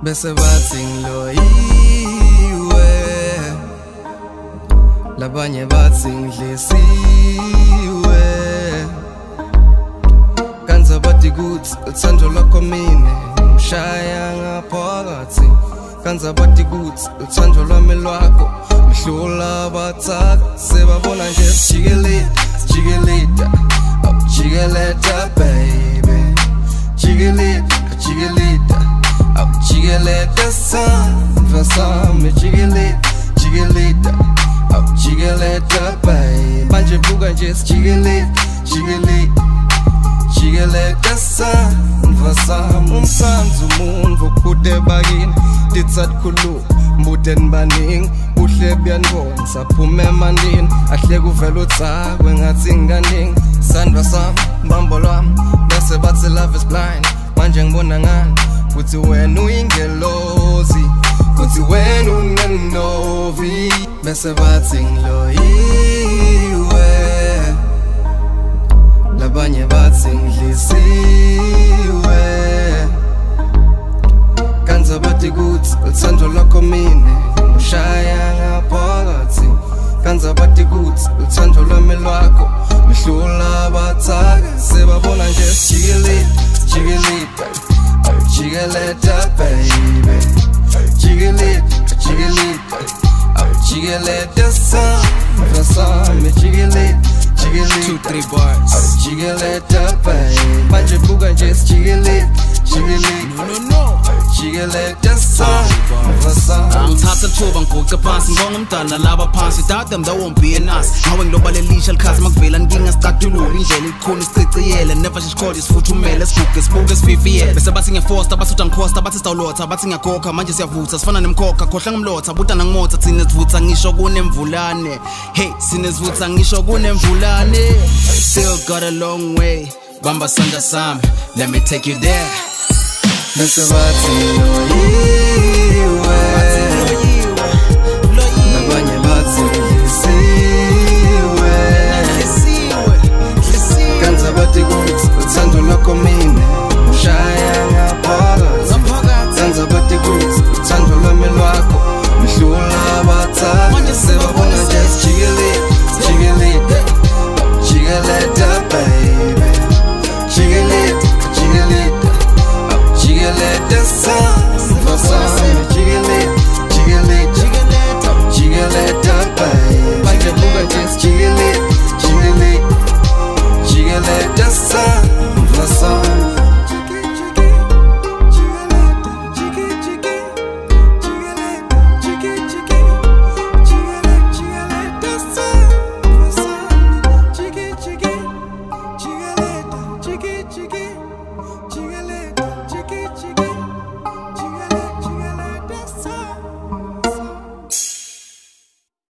bese bathi ngiloyiwe, labanye bathi ngidlisiwe. Kanza bathi kuthi uthando lwakho mina ngishaya ngaphakathi. Kanza bathi kuthi uthando lwami lwakho mhlula abathaka. Sebabona nje sijikeleta, jikeleta baby, jikeleta, jikeleta sandva sami, jikeleta, baby. Manje buka nje jikeleta sandva sami. Umsanzu umuntu kude bakini titsat khulu mbuden baning uhle byanibona saphume emandini ahle kuvela utsakwe ngathi nganing. Sandva sami mbambo lwami bese bathi love is blind. Manje ngibona ngani kuthi wena uyingelozi, kuthi wena unenovi, bese bathi ngiloyiwe, labanye bathi ngidlisiwe. Kanza bathi kuthi uthando lwakho mina ngishaya ngaphakathi. Kanza bathi kuthi uthando lwami lwakho mhlula abathaka. Sebabona nje jikeleta baby, jikeleta sandva sami, jikeleta 2-3 bars, jikeleta baby. Manje buka nje jikeleta, jikeleta sandva sami. Angithatha lithuba ngiguqe phansi ngibonga umdala laba phansi. Without them there won't be an us. Ngawe ngilobalelisha likhazi makuvela nginga sicatulula indlela ikhona isiciciyele. Never sishkhole sifuthumele siguge sibuke sififiyele. Bese bathi ngefoster basutha ngikhosta bathi sitawulotha bathi ngiyagokha manje siyavutha sifana nemkhokha khohla ngimlotha buta nangimotha thina sivutha ngisho kunemvulane. Hey sinezivutha ngisho kunemvulane. Still got a long way bamba sandla sami, let me take you there. Bese bathi ngiloyiwe,